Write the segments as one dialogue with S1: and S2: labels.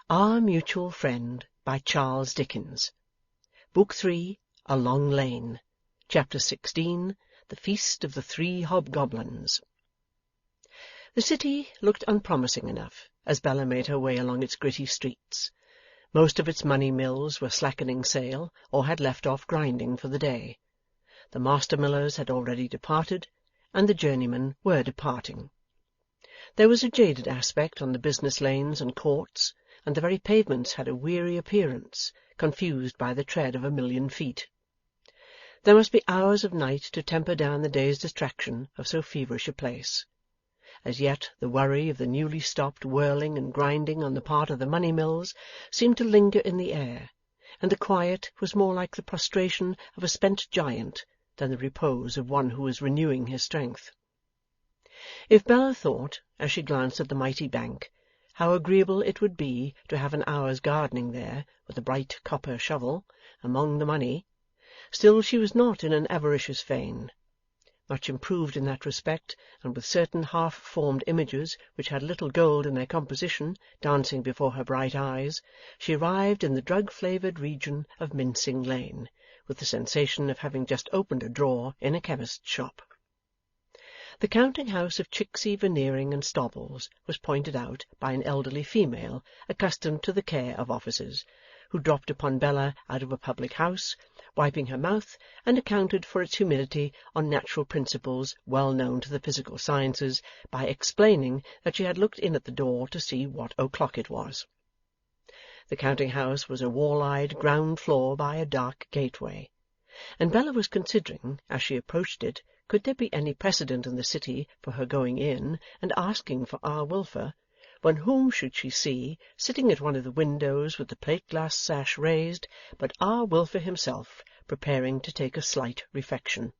S1: Our Mutual Friend by Charles Dickens. Book 3, A Long Lane. Chapter 16, The Feast of the Three Hobgoblins. The city looked unpromising enough as Bella made her way along its gritty streets. Most of its money mills were slackening sail, or had left off grinding for the day. The master millers had already departed, and the journeymen were departing. There was a jaded aspect on the business lanes and courts, and the very pavements had a weary appearance, confused by the tread of 1,000,000 feet. There must be hours of night to temper down the day's distraction of so feverish a place. As yet the worry of the newly stopped whirling and grinding on the part of the money mills seemed to linger in the air, and the quiet was more like the prostration of a spent giant than the repose of one who was renewing his strength. If Bella thought, as she glanced at the mighty bank, how agreeable it would be to have an hour's gardening there, with a bright copper shovel, among the money, still she was not in an avaricious vein. Much improved in that respect, and with certain half-formed images which had little gold in their composition dancing before her bright eyes, she arrived in the drug-flavoured region of Mincing Lane, with the sensation of having just opened a drawer in a chemist's shop. The counting-house of Chicksey, Veneering, and Stobbles was pointed out by an elderly female accustomed to the care of officers, who dropped upon Bella out of a public-house, wiping her mouth, and accounted for its humidity on natural principles well known to the physical sciences, by explaining that she had looked in at the door to see what o'clock it was. The counting-house was a wall-eyed ground floor by a dark gateway, and Bella was considering, as she approached it, could there be any precedent in the city for her going in and asking for R. Wilfer, when whom should she see, sitting at one of the windows with the plate-glass sash raised, but R. Wilfer himself, preparing to take a slight refection.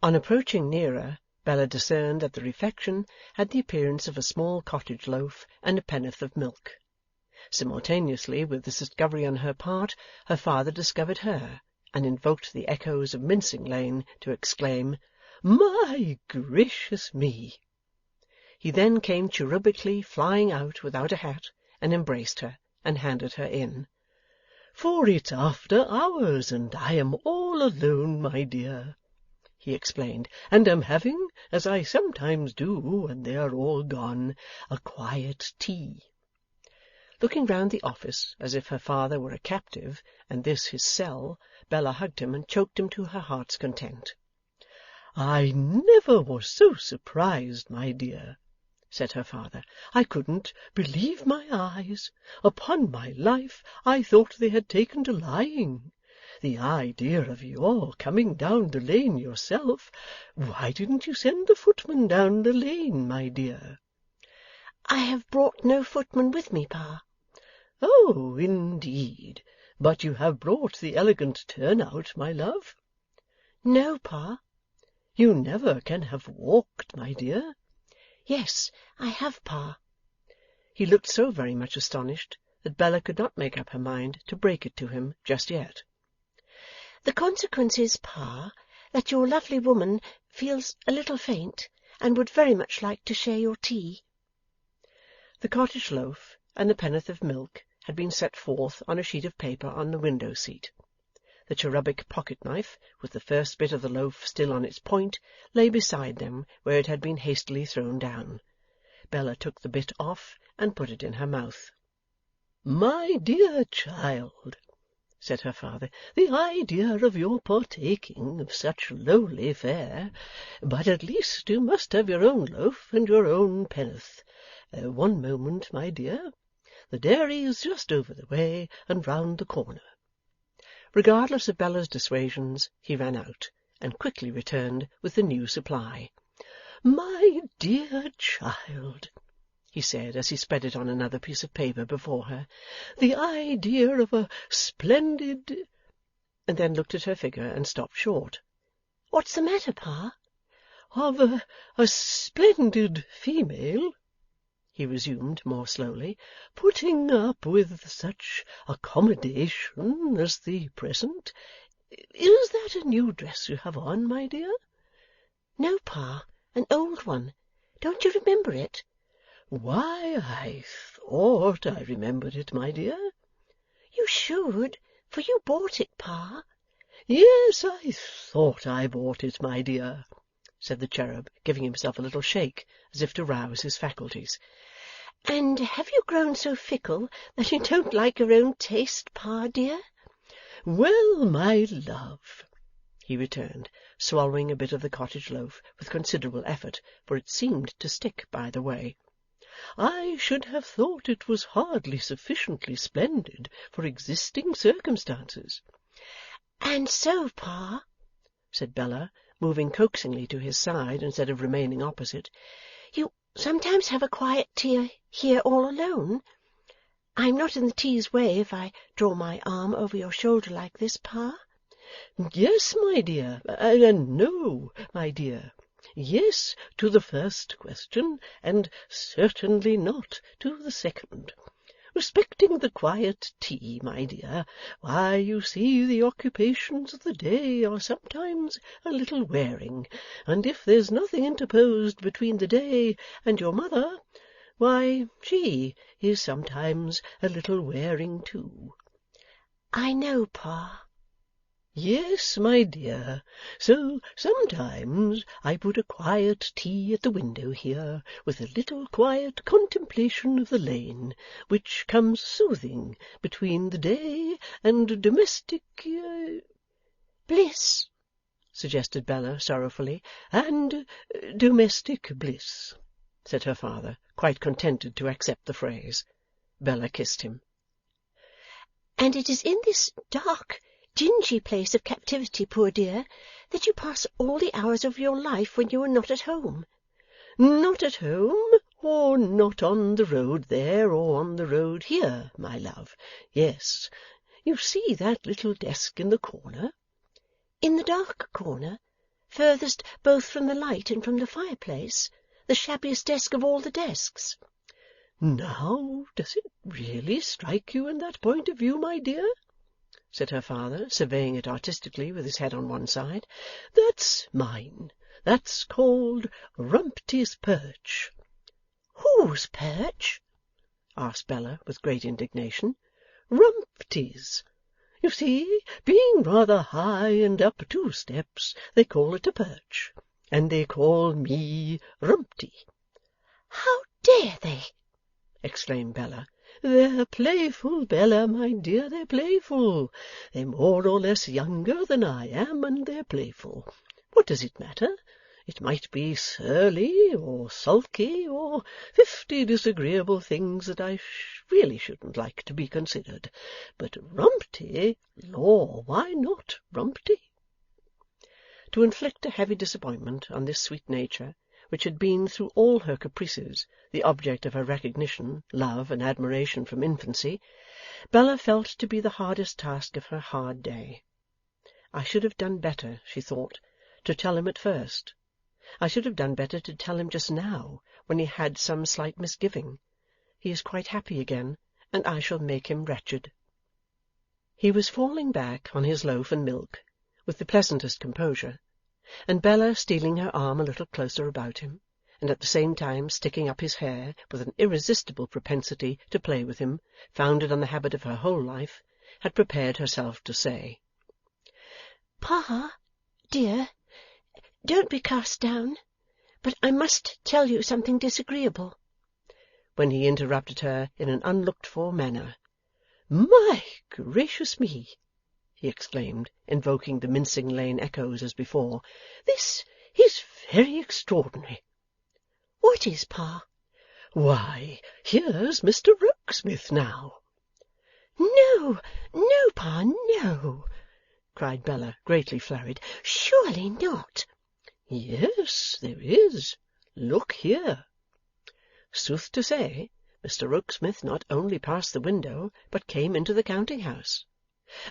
S1: On approaching nearer, Bella discerned that the refection had the appearance of a small cottage loaf and a pennyworth of milk. Simultaneously with this discovery on her part, her father discovered her, and invoked the echoes of Mincing Lane to exclaim, "My gracious me!" He then came cherubically flying out without a hat, and embraced her, and handed her in. "For it's after hours, and I am all alone, my dear," he explained, "and am having, as I sometimes do when they are all gone, a quiet tea." Looking round the office as if her father were a captive, and this his cell, Bella hugged him and choked him to her heart's content. "I never was so surprised, my dear," said her father. "I couldn't believe my eyes. Upon my life, I thought they had taken to lying. The idea of your coming down the lane yourself! Why didn't you send the footman down the lane, my dear?"
S2: "I have brought no footman with me, Pa."
S1: "Oh, indeed! But you have brought the elegant turnout, my love?"
S2: "No, Pa."
S1: "You never can have walked, my dear?"
S2: "Yes, I have, Pa."
S1: He looked so very much astonished that Bella could not make up her mind to break it to him just yet.
S2: "The consequence is, Pa, that your lovely woman feels a little faint, and would very much like to share your tea."
S1: The cottage loaf and the pennyworth of milk had been set forth on a sheet of paper on the window-seat. The cherubic pocket-knife, with the first bit of the loaf still on its point, lay beside them where it had been hastily thrown down. Bella took the bit off and put it in her mouth. "My dear child," said her father, "the idea of your partaking of such lowly fare! But at least you must have your own loaf and your own pennyworth. One moment, my dear. The dairy is just over the way and round the corner." Regardless of Bella's dissuasions, he ran out, and quickly returned with the new supply. "My dear child," he said, as he spread it on another piece of paper before her, "the idea of a splendid—" and then looked at her figure and stopped short.
S2: "What's the matter, Pa?"
S1: "Of a splendid female," he resumed more slowly, "putting up with such accommodation as the present. Is that a new dress you have on, my dear?"
S2: "No, Pa, an old one. Don't you remember it?"
S1: "Why, I
S3: thought I remembered it, my dear."
S2: "You should, for you bought it, Pa."
S3: "Yes, I thought I bought it, my dear," said the cherub, giving himself a little shake, as if to rouse his faculties.
S2: "And have you grown so fickle that you don't like your own taste, Pa dear?"
S3: "Well, my love," he returned, swallowing a bit of the cottage loaf with considerable effort, for it seemed to stick by the way, "I should have thought it was hardly sufficiently splendid for existing circumstances."
S2: "And so, Pa,"
S1: said Bella, moving coaxingly to his side instead of remaining opposite,
S2: "you sometimes have a quiet tea here all alone? I'm not in the tea's way if I draw my arm over your shoulder like this, Pa?"
S3: "Yes, my dear, no, my dear. Yes to the first question, and certainly not to the second. Respecting the quiet tea, my dear, why, you see, the occupations of the day are sometimes a little wearing, and if there's nothing interposed between the day and your mother, why, she is sometimes a little wearing too."
S2: "I know, Pa."
S3: "Yes, my dear, so sometimes I put a quiet tea at the window here, with a little quiet contemplation of the lane, which comes soothing between the day and domestic—"
S2: "Bliss,"
S1: suggested Bella sorrowfully.
S3: "And domestic bliss,"
S1: said her father, quite contented to accept the phrase. Bella kissed him.
S2: "And it is in this dark, dingy place of captivity, poor dear, that you pass all the hours of your life when you are not at home?"
S3: "Not at home, or not on the road there, or on the road here, my love. Yes. You see that little desk in the corner?"
S2: "In the dark corner, furthest both from the light and from the fireplace, the shabbiest desk of all the desks?"
S3: "Now, does it really strike you in that point of view, my dear?" said her father, surveying it artistically with his head on one side. "That's mine. That's called Rumty's perch."
S2: "Whose perch?"
S1: asked Bella with great indignation.
S3: Rumty's. You see, being rather high and up 2 steps, they call it a perch, and they call me Rumty."
S2: "How dare they!"
S1: exclaimed Bella.
S3: "They're playful, Bella, my dear, they're playful. They're more or less younger than I am, and they're playful. What does it matter? It might be surly, or sulky, or 50 disagreeable things that I really shouldn't like to be considered. But Rumty, law, why not Rumty?"
S1: To inflict a heavy disappointment on this sweet nature, which had been, through all her caprices, the object of her recognition, love, and admiration from infancy, Bella felt to be the hardest task of her hard day. I should have done better, she thought, to tell him at first. I should have done better to tell him just now, when he had some slight misgiving. He is quite happy again, and I shall make him wretched. He was falling back on his loaf and milk, with the pleasantest composure, and Bella stealing her arm a little closer about him, and at the same time sticking up his hair with an irresistible propensity to play with him, founded on the habit of her whole life, had prepared herself to say,
S2: "Pa, dear, don't be cast down, but I must tell you something disagreeable,"
S1: when he interrupted her in an unlooked-for manner.
S3: "My gracious me!"
S1: he exclaimed, invoking the Mincing Lane echoes as before.
S3: "This is very extraordinary."
S2: "What is, Pa?"
S3: "Why, here's Mr. Rokesmith now."
S2: "No, no, Pa, no!"
S1: cried Bella, greatly flurried.
S2: "Surely not."
S3: "Yes, there is. Look here."
S1: Sooth to say, Mr. Rokesmith not only passed the window, but came into the counting-house.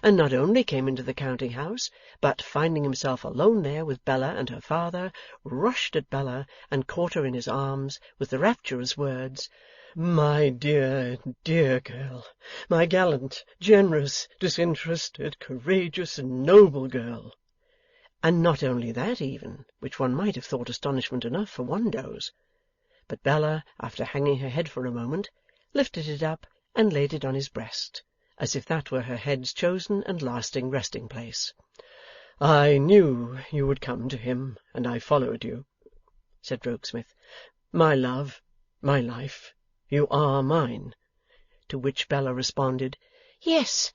S1: And not only came into the counting-house, but, finding himself alone there with Bella and her father, rushed at Bella and caught her in his arms with the rapturous words, "My dear, dear girl, my gallant, generous, disinterested, courageous, noble girl!" And not only that even, which one might have thought astonishment enough for one dose. But Bella, after hanging her head for a moment, lifted it up, and laid it on his breast, as if that were her head's chosen and lasting resting-place. "I knew you would come to him, and I followed you," said Rokesmith. "My love, my life, you are mine." To which Bella responded,
S2: "Yes,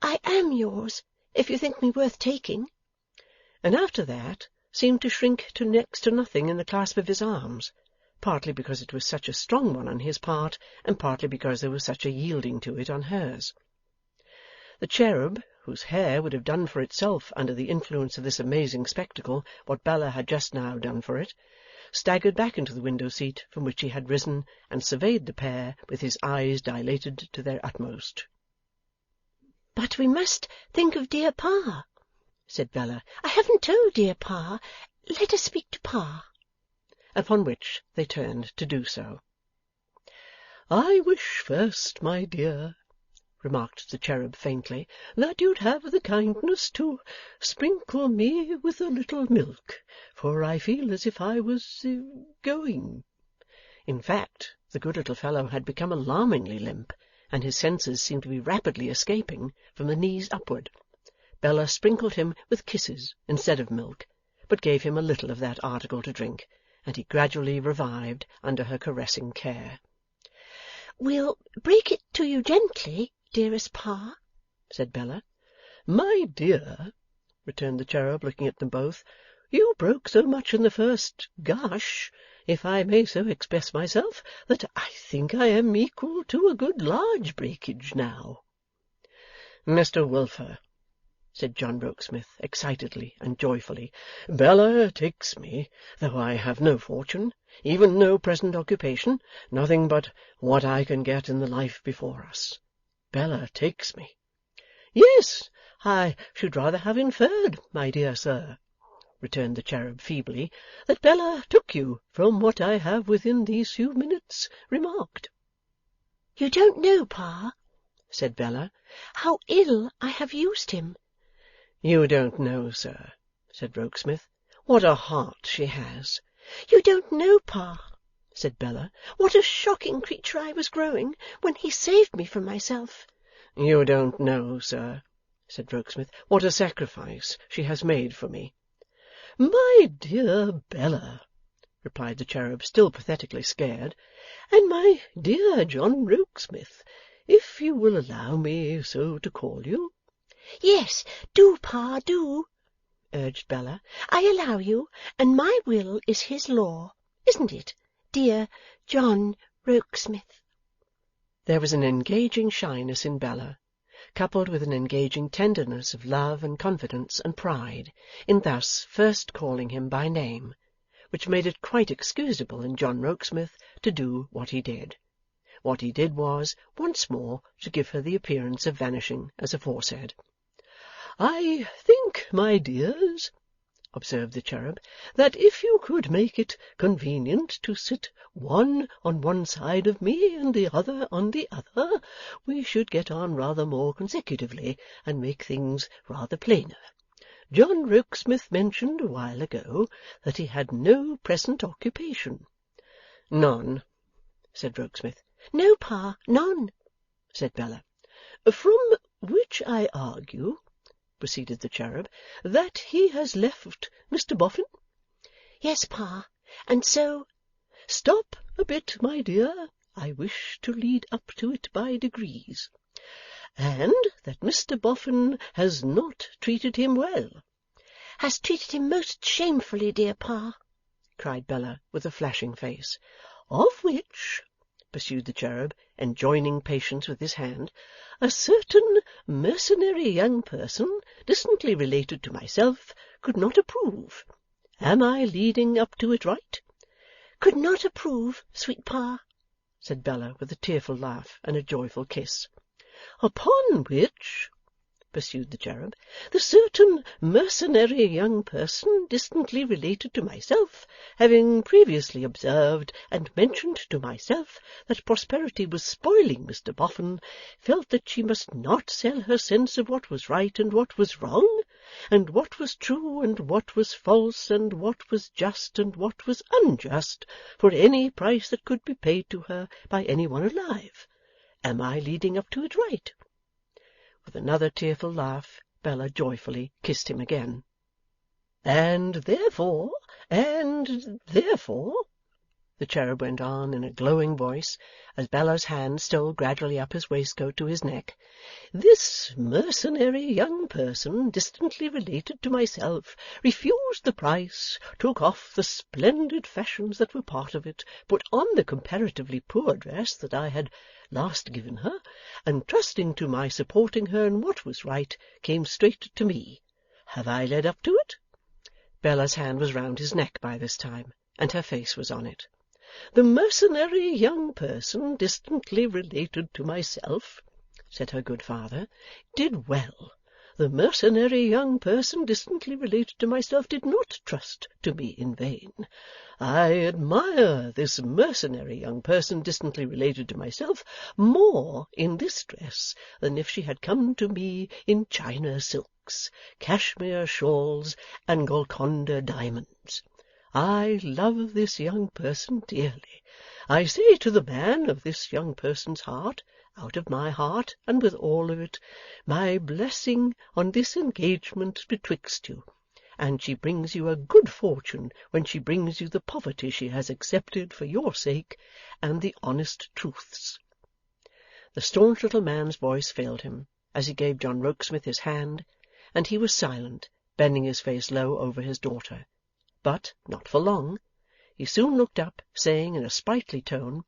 S2: I am yours, if you think me worth taking,"
S1: and after that seemed to shrink to next to nothing in the clasp of his arms, partly because it was such a strong one on his part, and partly because there was such a yielding to it on hers. The cherub, whose hair would have done for itself under the influence of this amazing spectacle what Bella had just now done for it, staggered back into the window-seat from which he had risen, and surveyed the pair with his eyes dilated to their utmost.
S2: "But we must think of dear Pa," said Bella. "I haven't told dear Pa. Let us speak to Pa."
S1: Upon which they turned to do so.
S3: "I wish first, my dear," remarked the cherub faintly, "that you'd have the kindness to sprinkle me with a little milk, for I feel as if I was going."
S1: In fact, the good little fellow had become alarmingly limp, and his senses seemed to be rapidly escaping from the knees upward. Bella sprinkled him with kisses instead of milk, but gave him a little of that article to drink, and he gradually revived under her caressing care.
S2: "We'll break it to you gently, dearest Pa,"
S1: said Bella.
S3: "My dear," returned the cherub, looking at them both, "you broke so much in the first gush, if I may so express myself, that I think I am equal to a good large breakage now."
S1: "Mr. Wilfer," said John Rokesmith, excitedly and joyfully,
S3: "Bella takes me,
S1: though I have no fortune, even no present occupation, nothing but what I can get in the life before us. Bella takes me."
S3: "Yes, I should rather have inferred, my dear sir," returned the cherub feebly, "that Bella took you, from what I have within these few minutes remarked."
S2: "You don't know, Pa,"
S1: said Bella,
S2: "how ill I have used him."
S1: "You don't know, sir," said Rokesmith, "what a heart she has."
S2: "You don't know, Pa," said Bella, "what a shocking creature I was growing when he saved me from myself."
S1: "You don't know, sir," said Rokesmith, "what a sacrifice she has made for me."
S3: "My dear Bella," replied the cherub, still pathetically scared, "and my dear John Rokesmith, if you will allow me so to call you."
S2: "Yes, do, Pa, do," urged Bella. "I allow you, and my will is his law, isn't it, dear John Rokesmith?"
S1: There was an engaging shyness in Bella, coupled with an engaging tenderness of love and confidence and pride, in thus first calling him by name, which made it quite excusable in John Rokesmith to do what he did. What he did was, once more, to give her the appearance of vanishing as aforesaid.
S3: "I think, my dears," observed the cherub, "that if you could make it convenient to sit one on one side of me and the other on the other, we should get on rather more consecutively, and make things rather plainer. John Rokesmith mentioned a while ago that he had no present occupation."
S1: "None," said Rokesmith.
S2: "No, Pa, none,"
S3: said Bella. "From which I argue," proceeded the cherub, "that he has left Mr. Boffin?"
S2: "Yes, Pa, and so—"
S3: "Stop a bit, my dear, I wish to lead up to it by degrees. "And that Mr. Boffin has not treated him well."
S2: "Has treated him most shamefully, dear Pa,"
S1: cried Bella, with a flashing face.
S3: "Of which," pursued the cherub, enjoining patience with his hand, "a certain mercenary young person, distantly related to myself, could not approve. Am I leading up to it right?"
S2: "Could not approve, sweet Pa,"
S1: said Bella, with a tearful laugh and a joyful kiss.
S3: "Upon which," pursued the cherub, "the certain mercenary young person, distantly related to myself, having previously observed and mentioned to myself that prosperity was spoiling Mr. Boffin, felt that she must not sell her sense of what was right and what was wrong, and what was true and what was false, and what was just and what was unjust, for any price that could be paid to her by any one alive, Am I leading up to it right?" With another tearful laugh, Bella joyfully kissed him again. "And therefore, the cherub went on in a glowing voice, as Bella's hand stole gradually up his waistcoat to his neck, "this mercenary young person, distantly related to myself, refused the price, took off the splendid fashions that were part of it, put on the comparatively poor dress that I had last given her, and, trusting to my supporting her in what was right, came straight to me. Have I led up to it?" Bella's hand was round his neck by this time, and her face was on it. "The mercenary young person, distantly related to myself," said her good father, "did well. The mercenary young person, distantly related to myself, did not trust to me in vain. I admire this mercenary young person, distantly related to myself, more in this dress than if she had come to me in China silks, cashmere shawls, and Golconda diamonds. I love this young person dearly. I say to the man of this young person's heart, out of my heart and with all of it, my blessing on this engagement betwixt you, and she brings you a good fortune when she brings you the poverty she has accepted for your sake, and the honest truths." The staunch little man's voice failed him as he gave John Rokesmith his hand, and he was silent, bending his face low over his daughter. But not for long. He soon looked up, saying in a sprightly tone,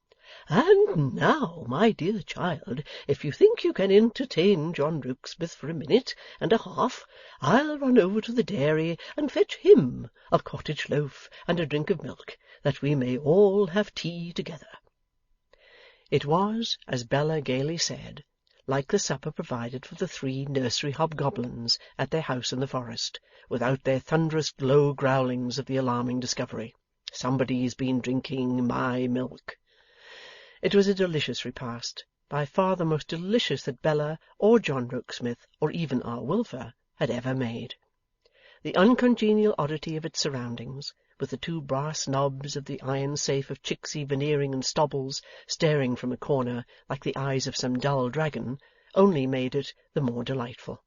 S3: "And now, my dear child, if you think you can entertain John Rokesmith for a minute and a half, I'll run over to the dairy and fetch him a cottage loaf and a drink of milk, that we may all have tea together." It was, as Bella gaily said, like the supper provided for the 3 nursery hobgoblins at their house in the forest, without their thunderous low growlings of the alarming discovery, "Somebody's been drinking my milk." It was a delicious repast, by far the most delicious that Bella, or John Rokesmith, or even R. Wilfer, had ever made. The uncongenial oddity of its surroundings, with the 2 brass knobs of the iron safe of Chicksey, Veneering, and Stobbles staring from a corner like the eyes of some dull dragon, only made it the more delightful.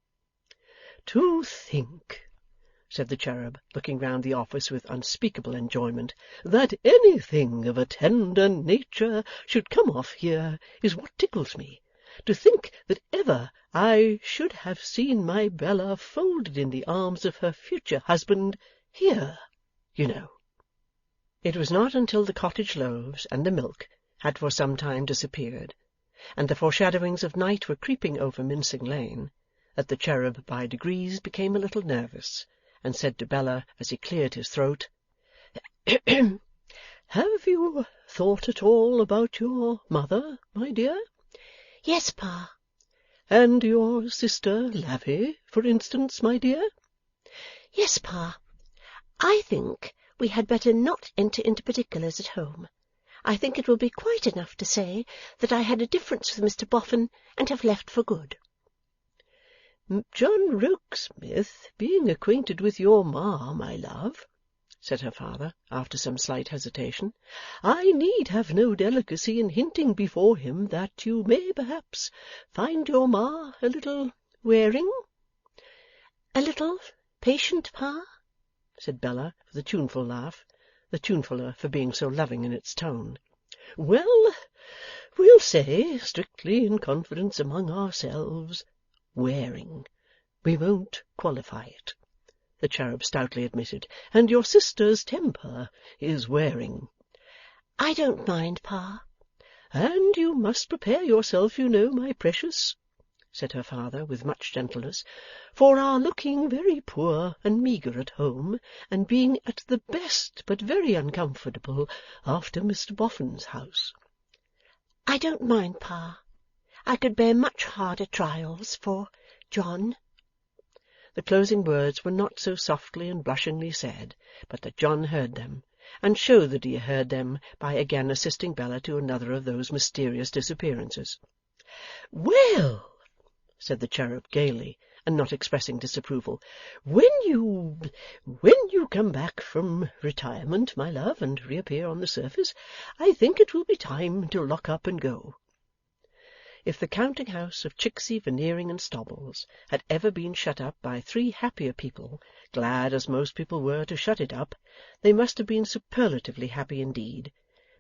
S3: "To think," said the cherub, looking round the office with unspeakable enjoyment, "that anything of a tender nature should come off here is what tickles me. To think that ever I should have seen my Bella folded in the arms of her future husband here, you know." It was not until the cottage loaves and the milk had for some time disappeared, and the foreshadowings of night were creeping over Mincing Lane, that the cherub by degrees became a little nervous, and said to Bella as he cleared his throat, "Have you thought at all about your mother, my dear?"
S2: "Yes, Pa."
S3: "And your sister Lavvy, for instance, my dear?"
S2: "Yes, Pa. I think we had better not enter into particulars at home. I think it will be quite enough to say that I had a difference with Mr. Boffin and have left for good."
S3: "John Rokesmith, being acquainted with your ma, my love," said her father, after some slight hesitation, "I need have no delicacy in hinting before him that you may perhaps find your ma a little wearing."
S2: "A little patient, Pa?"
S3: said Bella, with a tuneful laugh, the tunefuller for being so loving in its tone. "Well, we'll say, strictly in confidence among ourselves, wearing. We won't qualify it," the cherub stoutly admitted, "and your sister's temper is wearing."
S2: "I don't mind, Pa."
S3: "And you must prepare yourself, you know, my precious," said her father, with much gentleness, "for our looking very poor and meagre at home, and being at the best but very uncomfortable after Mr. Boffin's house."
S2: "I don't mind, Pa. I could bear much harder trials for John."
S3: The closing words were not so softly and blushingly said but that John heard them, and showed that he heard them by again assisting Bella to another of those mysterious disappearances. "Well," said the cherub gaily, and not expressing disapproval, when you come back from retirement, my love, and reappear on the surface, I think it will be time to lock up and go."
S1: If the counting-house of Chicksey, Veneering, and Stobbles had ever been shut up by three happier people, glad as most people were to shut it up, they must have been superlatively happy indeed.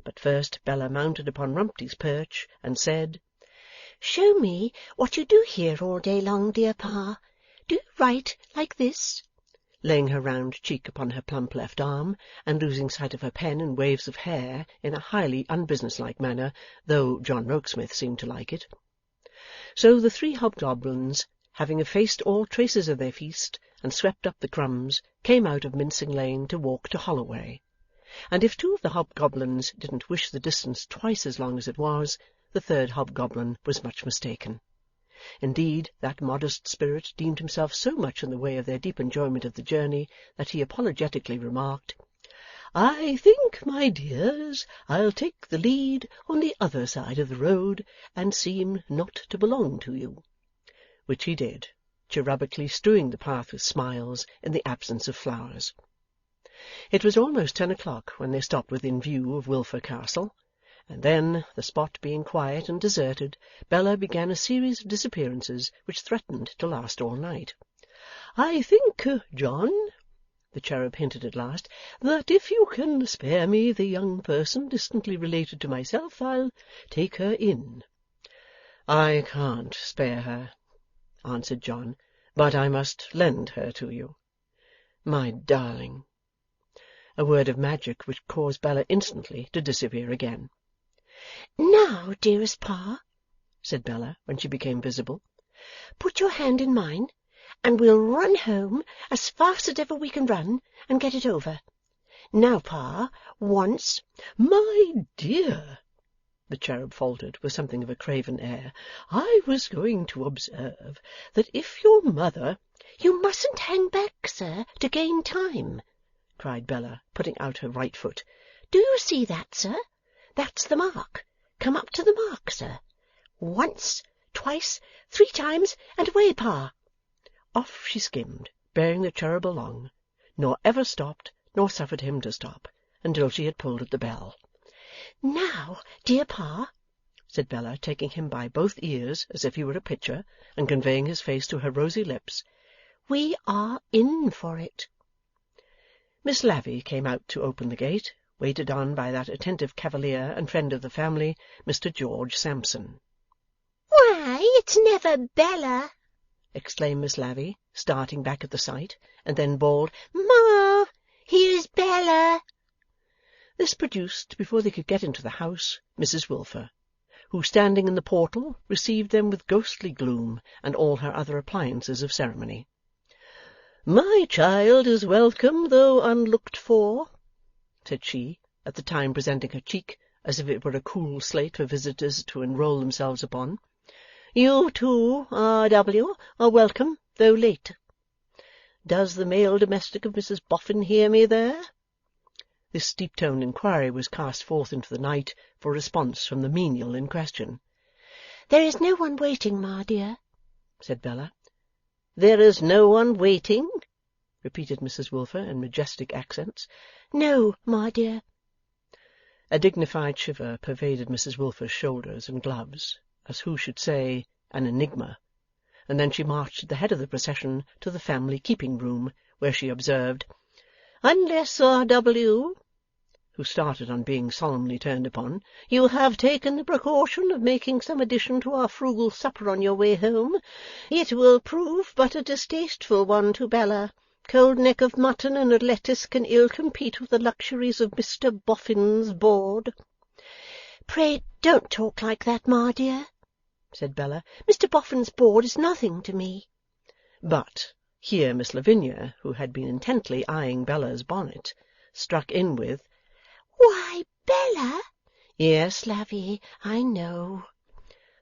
S1: But first Bella mounted upon Rumty's perch, and said,
S2: "Show me what you do here all day long, dear Pa. Do you write like this?"
S1: laying her round cheek upon her plump left arm, and losing sight of her pen in waves of hair in a highly unbusinesslike manner, though John Rokesmith seemed to like it. So the three hobgoblins, having effaced all traces of their feast, and swept up the crumbs, came out of Mincing Lane to walk to Holloway. And if two of the hobgoblins didn't wish the distance twice as long as it was, the third hobgoblin was much mistaken. Indeed, that modest spirit deemed himself so much in the way of their deep enjoyment of the journey that he apologetically remarked, "I think, my dears, I'll take the lead on the other side of the road, and seem not to belong to you." Which he did, cherubically strewing the path with smiles in the absence of flowers. It was almost 10 o'clock when they stopped within view of Wilfer Castle, and then, the spot being quiet and deserted, Bella began a series of disappearances which threatened to last all night. "I think, John," the cherub hinted at last, "that if you can spare me the young person distantly related to myself, I'll take her in." "I can't spare her," answered John, "but I must lend her to you. My darling!" A word of magic which caused Bella instantly to disappear again.
S2: "Now, dearest Pa,"
S1: said Bella, when she became visible,
S2: "put your hand in mine, and we'll run home as fast as ever we can run, and get it over. Now, Pa, once—"
S3: "My dear," the cherub faltered with something of a craven air, "I was going to observe that if your mother—"
S2: "You mustn't hang back, sir, to gain time," cried Bella, putting out her right foot. "Do you see that, sir? That's the mark. Come up to the mark, sir. Once, twice, 3 times, and away, Pa."
S1: Off she skimmed, bearing the cherub along, nor ever stopped, nor suffered him to stop, until she had pulled at the bell.
S2: "Now, dear Pa,"
S1: said Bella, taking him by both ears as if he were a pitcher, and conveying his face to her rosy lips,
S2: "we are in for it."
S1: Miss Lavvy came out to open the gate, waited on by that attentive cavalier and friend of the family, Mr. George Sampson.
S2: "Why, it's never Bella!"
S1: exclaimed Miss Lavvy, starting back at the sight, and then bawled,
S2: "Ma, here's Bella!"
S1: This produced, before they could get into the house, Mrs. Wilfer, who, standing in the portal, received them with ghostly gloom and all her other appliances of ceremony.
S3: "My child is welcome, though unlooked for," said she, at the time presenting her cheek as if it were a cool slate for visitors to enrol themselves upon. "You too, R.W., are welcome, though late. Does the male domestic of Mrs. Boffin hear me there?" This deep-toned inquiry was cast forth into the night for response from the menial in question.
S2: "There is no one waiting, Ma dear,"
S1: said Bella.
S3: "There is no one waiting?" repeated Mrs. Wilfer in majestic accents.
S2: "No, Ma dear."
S1: A dignified shiver pervaded Mrs. Wilfer's shoulders and gloves, as who should say, an enigma, and then she marched at the head of the procession to the family keeping-room, where she observed, "Unless, R.W., who started on being solemnly turned upon, you have taken the precaution of making some addition to our frugal supper on your way home, it will prove but a distasteful one to Bella. Cold neck of mutton and a lettuce can ill compete with the luxuries of Mr. Boffin's board."
S2: "Pray don't talk like that, Ma dear," said Bella. "Mr. Boffin's board is nothing to me."
S1: But here Miss Lavinia, who had been intently eyeing Bella's bonnet, struck in with,
S2: "Why, Bella!" "Yes, Lavvy, I know."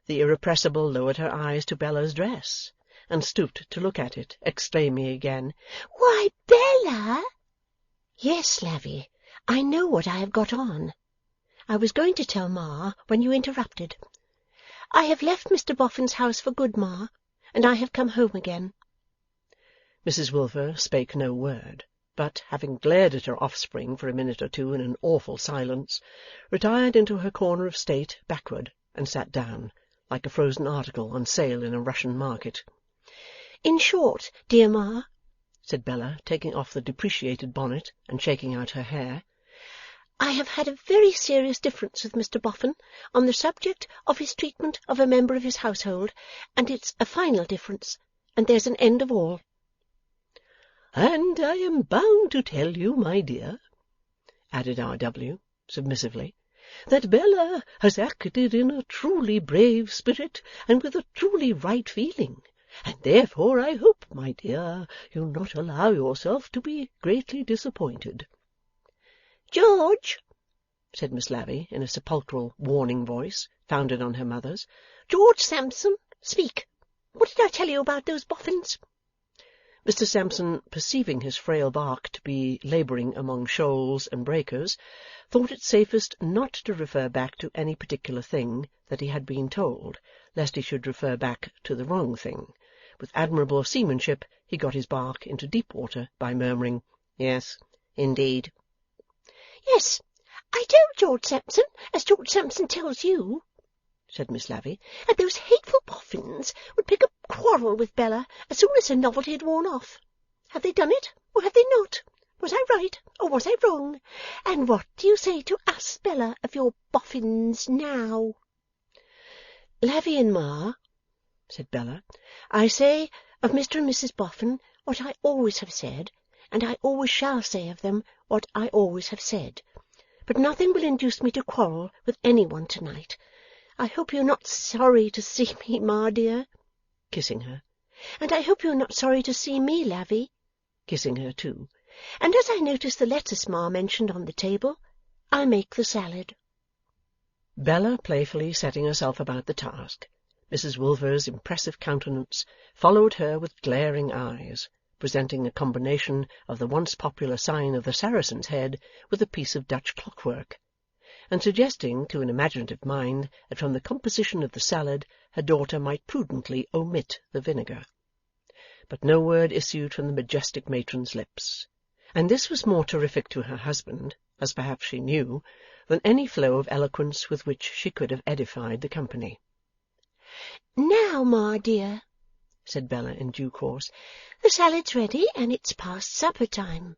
S1: The irrepressible lowered her eyes to Bella's dress, and stooped to look at it, exclaiming again,
S2: "Why, Bella!" "Yes, Lavvy, I know what I have got on. I was going to tell Ma when you interrupted. I have left Mr. Boffin's house for good, Ma, and I have come home again."
S1: Mrs. Wilfer spake no word, but, having glared at her offspring for a minute or two in an awful silence, retired into her corner of state backward, and sat down, like a frozen article on sale in a Russian market.
S2: "In short, dear Ma,"
S1: said Bella, taking off the depreciated bonnet and shaking out her hair,
S2: "I have had a very serious difference with Mr. Boffin on the subject of his treatment of a member of his household, and it's a final difference, and there's an end of all."
S3: "And I am bound to tell you, my dear," added R.W. submissively, "that Bella has acted in a truly brave spirit and with a truly right feeling, and therefore I hope, my dear, you'll not allow yourself to be greatly disappointed."
S2: "George,"
S1: said Miss Lavvy, in a sepulchral warning voice, founded on her mother's,
S2: "George Sampson, speak. What did I tell you about those Boffins?"
S1: Mr. Sampson, perceiving his frail bark to be labouring among shoals and breakers, thought it safest not to refer back to any particular thing that he had been told, lest he should refer back to the wrong thing. With admirable seamanship he got his bark into deep water by murmuring, "Yes, indeed."
S2: "Yes, I told George Sampson, as George Sampson tells you," said Miss Lavvy, "and those hateful Boffins would pick a quarrel with Bella as soon as her novelty had worn off. Have they done it, or have they not? Was I right, or was I wrong? And what do you say to us, Bella, of your Boffins now?"
S1: "Lavvy and Ma," said Bella, "I say of Mr. and Mrs. Boffin what I always have said, and I always shall say of them what I always have said. But nothing will induce me to quarrel with any one to-night. I hope you're not sorry to see me, Ma dear," kissing her, "and I hope you're not sorry to see me, Lavvy," kissing her too, "and as I notice the lettuce Ma mentioned on the table, I'll make the salad." Bella playfully setting herself about the task, Mrs. Wilfer's impressive countenance followed her with glaring eyes, presenting a combination of the once popular sign of the Saracen's Head with a piece of Dutch clockwork, and suggesting to an imaginative mind that from the composition of the salad her daughter might prudently omit the vinegar. But no word issued from the majestic matron's lips, and this was more terrific to her husband, as perhaps she knew, than any flow of eloquence with which she could have edified the company. "Now, Ma dear," said Bella in due course, "the salad's ready, and it's past supper time."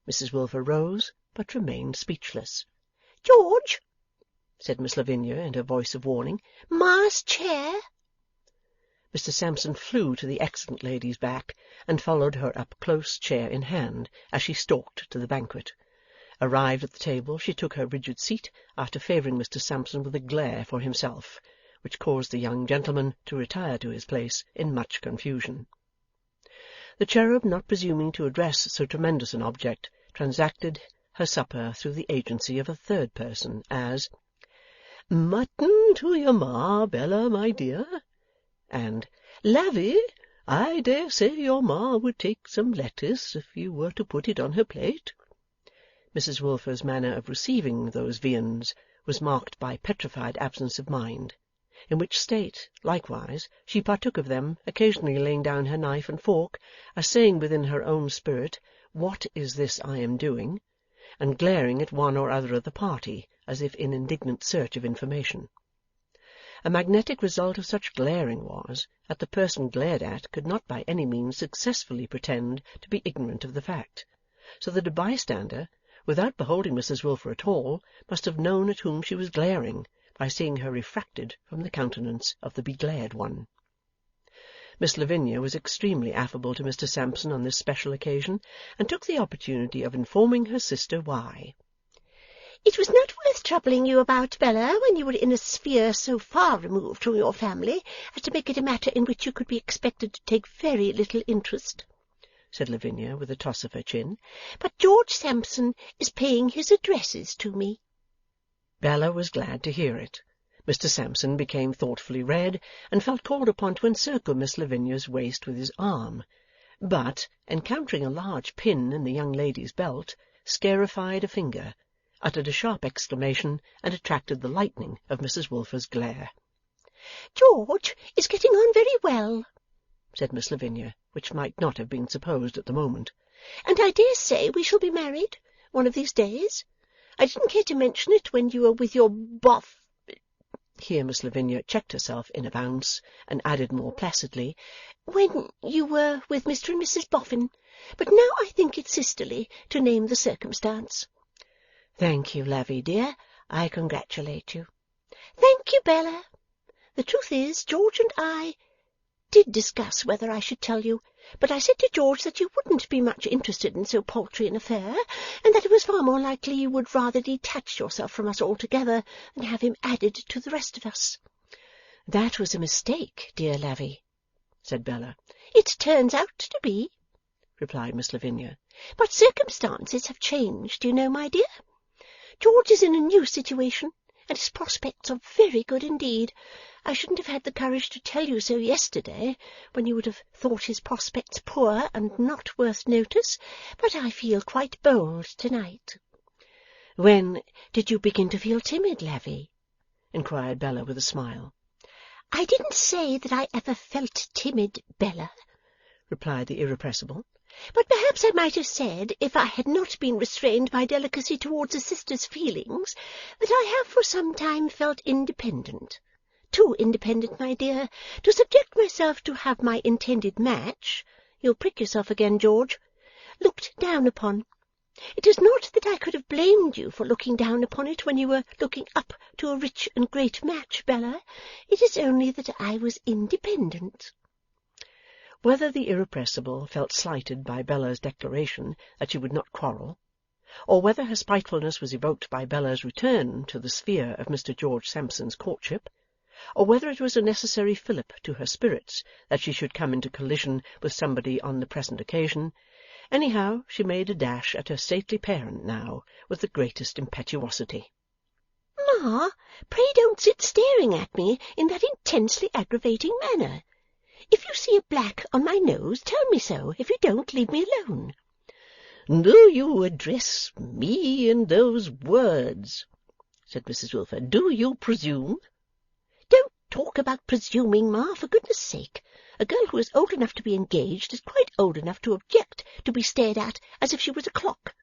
S1: Mrs. Wilfer rose, but remained speechless. "George," said Miss Lavinia in her voice of warning, "Ma's chair." Mr. Sampson flew to the excellent lady's back, and followed her up close, chair in hand, as she stalked to the banquet. Arrived at the table, she took her rigid seat, after favouring Mr. Sampson with a glare for himself, which caused the young gentleman to retire to his place in much confusion. The cherub, not presuming to address so tremendous an object, transacted her supper through the agency of a third person, as, "Mutton to your Ma, Bella, my dear," and "Lavvy, I dare say your Ma would take some lettuce if you were to put it on her plate." Mrs. Wilfer's manner of receiving those viands was marked by petrified absence of mind, in which state, likewise, she partook of them, occasionally laying down her knife and fork, as saying within her own spirit, "What is this I am doing?" and glaring at one or other of the party, as if in indignant search of information. A magnetic result of such glaring was, that the person glared at could not by any means successfully pretend to be ignorant of the fact, so that a bystander, without beholding Mrs. Wilfer at all, must have known at whom she was glaring, by seeing her refracted from the countenance of the beglared one. Miss Lavinia was extremely affable to Mr. Sampson on this special occasion, and took the opportunity of informing her sister why. "It was not worth troubling you about, Bella, when you were in a sphere so far removed from your family as to make it a matter in which you could be expected to take very little interest," said Lavinia, with a toss of her chin. "But George Sampson is paying his addresses to me." Bella was glad to hear it. Mr. Sampson became thoughtfully red, and felt called upon to encircle Miss Lavinia's waist with his arm, but, encountering a large pin in the young lady's belt, scarified a finger, uttered a sharp exclamation, and attracted the lightning of Mrs. Wilfer's glare. "George is getting on very well," said Miss Lavinia, which might not have been supposed at the moment, "and I dare say we shall be married one of these days. I didn't care to mention it when you were with your Here Miss Lavinia checked herself in a bounce, and added more placidly,
S2: "When you were with Mr. and Mrs. Boffin, but now I think it sisterly to name the circumstance."
S1: "Thank you, Lavvy dear. I congratulate you."
S2: "Thank you, Bella. The truth is, George and I did discuss whether I should tell you, but I said to George that you wouldn't be much interested in so paltry an affair, and that it was far more likely you would rather detach yourself from us altogether than have him added to the rest of us."
S1: "That was a mistake, dear Lavvy," said Bella.
S2: "It turns out to be,"
S1: replied Miss Lavinia.
S2: "But circumstances have changed, you know, my dear. George is in a new situation, and his prospects are very good indeed. I shouldn't have had the courage to tell you so yesterday, when you would have thought his prospects poor and not worth notice, but I feel quite bold to-night."
S1: "When did you begin to feel timid, Lavvy?" inquired Bella with a smile.
S2: "I didn't say that I ever felt timid, Bella,"
S1: replied the irrepressible.
S2: "but perhaps I might have said, if I had not been restrained by delicacy towards a sister's feelings, that I have for some time felt independent. Too independent, my dear, to subject myself to have my intended match — you'll prick yourself again, George — looked down upon. It is not that I could have blamed you for looking down upon it when you were looking up to a rich and great match, Bella. It is only that I was independent."
S1: Whether the irrepressible felt slighted by Bella's declaration that she would not quarrel, or whether her spitefulness was evoked by Bella's return to the sphere of Mr. George Sampson's courtship, or whether it was a necessary fillip to her spirits that she should come into collision with somebody on the present occasion, anyhow she made a dash at her stately parent now with the greatest impetuosity.
S2: "Ma, pray don't sit staring at me in that intensely aggravating manner. If you see a black on my nose, tell me so. If you don't, leave me alone."
S3: "Do you address me in those words?" said Mrs. Wilfer. "Do you presume?"
S2: "Don't talk about presuming, Ma, for goodness' sake. A girl who is old enough to be engaged is quite old enough to object to be stared at as if she was a clock."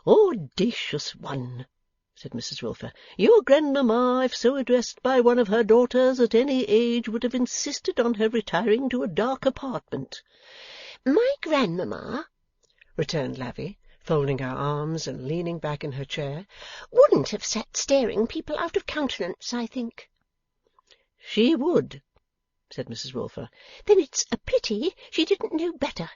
S3: "Audacious one!" said Mrs. Wilfer. "Your grandmamma, if so addressed by one of her daughters at any age, would have insisted on her retiring to a dark apartment."
S2: "My grandmamma,"
S1: returned Lavvy, folding her arms and leaning back in her chair,
S2: "wouldn't have sat staring people out of countenance, I think."
S3: "She would,"
S1: said Mrs. Wilfer.
S2: "Then it's a pity she didn't know better,"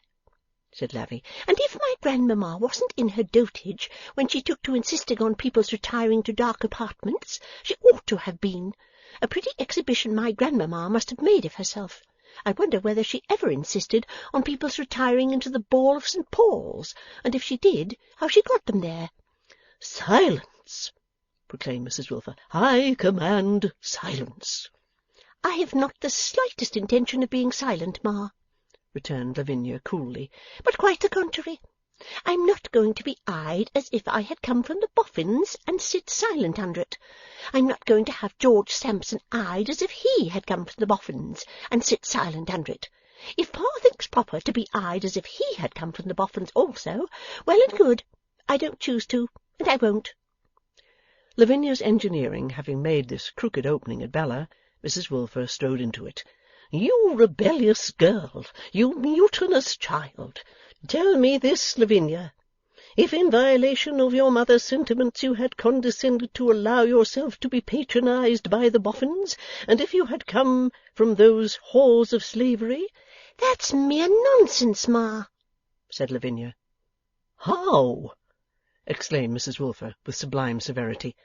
S2: said Lavvy. "And if my grandmamma wasn't in her dotage when she took to insisting on people's retiring to dark apartments, she ought to have been. A pretty exhibition my grandmamma must have made of herself. I wonder whether she ever insisted on people's retiring into the ball of St. Paul's, and if she did, how she got them there."
S3: "Silence!" proclaimed Mrs. Wilfer. "I command silence."
S2: "I have not the slightest intention of being silent, Ma,"
S1: returned Lavinia coolly,
S2: "but quite the contrary. I'm not going to be eyed as if I had come from the Boffins and sit silent under it. I'm not going to have George Sampson eyed as if he had come from the Boffins and sit silent under it. If Pa thinks proper to be eyed as if he had come from the Boffins also, well and good. I don't choose to, and I won't."
S1: Lavinia's engineering having made this crooked opening at Bella, Mrs. Wilfer strode into it.
S3: "You rebellious girl, you mutinous child, tell me this, Lavinia. If in violation of your mother's sentiments you had condescended to allow yourself to be patronized by the Boffins, and if you had come from those halls of slavery—"
S2: "That's mere nonsense, Ma,"
S1: said Lavinia.
S3: "How?"
S1: exclaimed Mrs. Wilfer with sublime severity.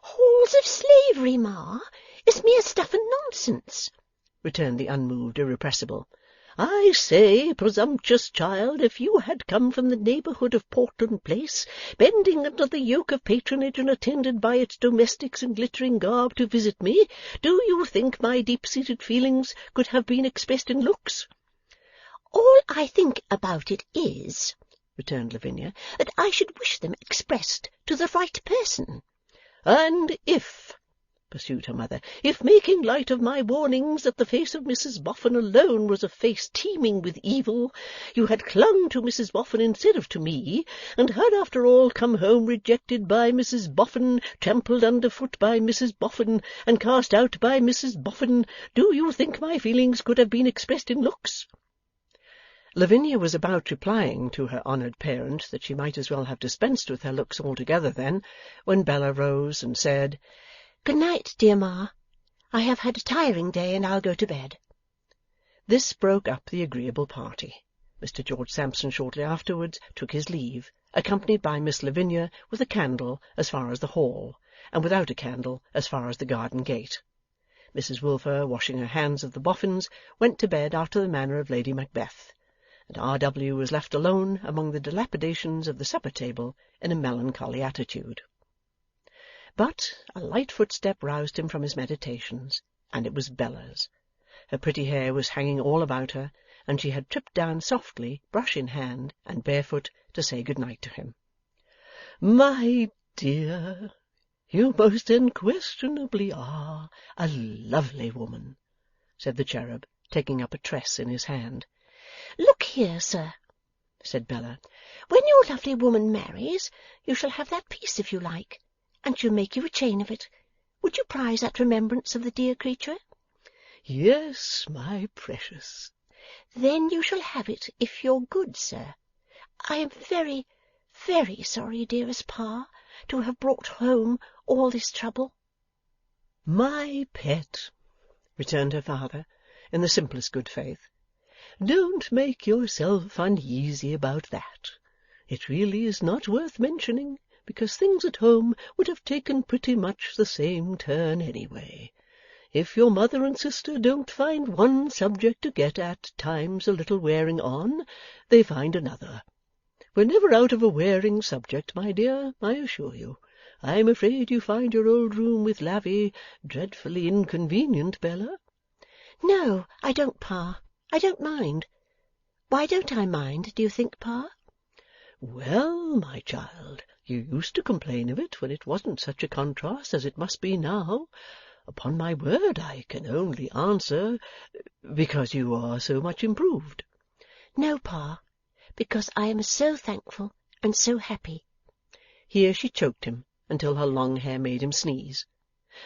S2: "Halls of slavery, Ma, is mere stuff and nonsense,"
S1: returned the unmoved irrepressible.
S3: "I say, presumptuous child, if you had come from the neighbourhood of Portland Place, bending under the yoke of patronage and attended by its domestics in glittering garb to visit me, do you think my deep-seated feelings could have been expressed in looks?"
S2: "All I think about it is,"
S1: returned Lavinia,
S2: "that I should wish them expressed to the right person."
S3: "And if," pursued her mother, if making light of my warnings that the face of Mrs. Boffin alone was a face teeming with evil, you had clung to Mrs. Boffin instead of to me, and had after all come home rejected by Mrs. Boffin, trampled underfoot by Mrs. Boffin, and cast out by Mrs. Boffin, do you think my feelings could have been expressed in looks?
S1: Lavinia was about replying to her honoured parent that she might as well have dispensed with her looks altogether then, when Bella rose and said,
S2: "Good night, dear Ma. I have had a tiring day, and I'll go to bed."
S1: This broke up the agreeable party. Mr. George Sampson shortly afterwards took his leave, accompanied by Miss Lavinia with a candle as far as the hall, and without a candle as far as the garden gate. Mrs. Wilfer, washing her hands of the Boffins, went to bed after the manner of Lady Macbeth, and R.W. was left alone among the dilapidations of the supper-table in a melancholy attitude. But a light footstep roused him from his meditations, and it was Bella's. Her pretty hair was hanging all about her, and she had tripped down softly, brush in hand, and barefoot, to say good night to him.
S3: "My dear, you most unquestionably are a lovely woman," said the cherub, taking up a tress in his hand.
S2: "Look here, sir," said Bella. "When your lovely woman marries, you shall have that piece if you like, and she'll make you a chain of it. Would you prize that remembrance of the dear creature?"
S3: "Yes, my precious."
S2: "Then you shall have it if you're good, sir. I am very, very sorry, dearest Pa, to have brought home all this trouble."
S3: "My pet," returned her father, in the simplest good faith, "don't make yourself uneasy about that. It really is not worth mentioning, because things at home would have taken pretty much the same turn anyway. If your mother and sister don't find one subject to get at times a little wearing on, they find another. We're never out of a wearing subject, my dear, I assure you. I'm afraid you find your old room with Lavvy dreadfully inconvenient, Bella?"
S2: "No, I don't, Pa. I don't mind. Why don't I mind, do you think, Pa?"
S3: "Well, my child, you used to complain of it when it wasn't such a contrast as it must be now. Upon my word, I can only answer, because you are so much improved."
S2: "No, Pa, because I am so thankful and so happy."
S1: Here she choked him until her long hair made him sneeze,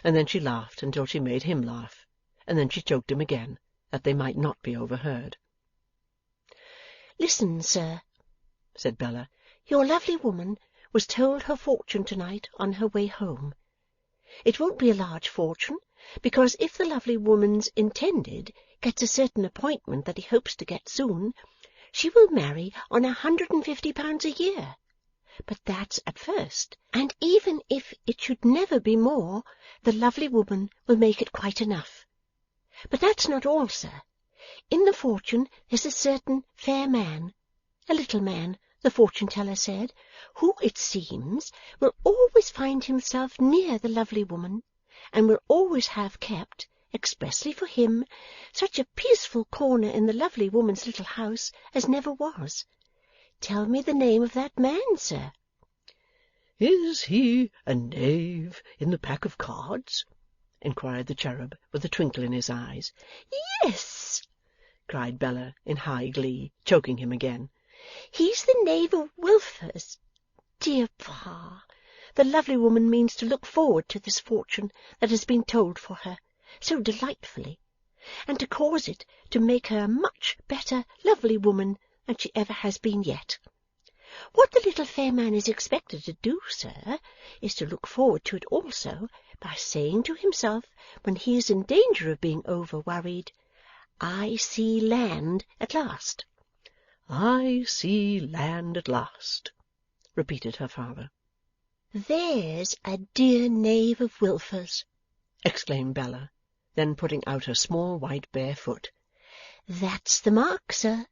S1: and then she laughed until she made him laugh, and then she choked him again, that they might not be overheard.
S2: "Listen, sir,"
S1: said Bella.
S2: "Your lovely woman was told her fortune to-night on her way home. It won't be a large fortune, because if the lovely woman's intended gets a certain appointment that he hopes to get soon, she will marry on £150 a year. But that's at first, and even if it should never be more, the lovely woman will make it quite enough. But that's not all, sir. In the fortune there's a certain fair man, a little man, the fortune-teller said, who, it seems, will always find himself near the lovely woman, and will always have kept, expressly for him, such a peaceful corner in the lovely woman's little house as never was. Tell me the name of that man, sir."
S3: "Is he a knave in the pack of cards?" inquired the cherub, with a twinkle in his eyes.
S2: "Yes,"
S1: cried Bella, in high glee, choking him again.
S2: "He's the knave of Wilfers. Dear Pa, the lovely woman means to look forward to this fortune that has been told for her, so delightfully, and to cause it to make her a much better lovely woman than she ever has been yet. What the little fair man is expected to do, sir, is to look forward to it also by saying to himself, when he is in danger of being over-worried, 'I see land at last.'"
S3: "I see land at last," repeated her father.
S2: "There's a dear knave of Wilfers,"
S1: exclaimed Bella, then putting out her small white bare foot.
S2: "That's the mark, sir.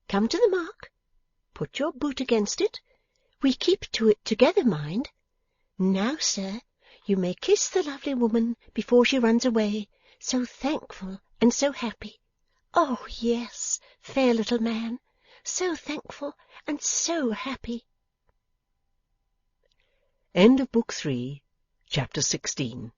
S2: Come to the mark. Put your boot against it. We keep to it together, mind. Now, sir, you may kiss the lovely woman before she runs away, so thankful and so happy. Oh, yes, fair little man, so thankful and so happy."
S1: End of Book 3, Chapter 16.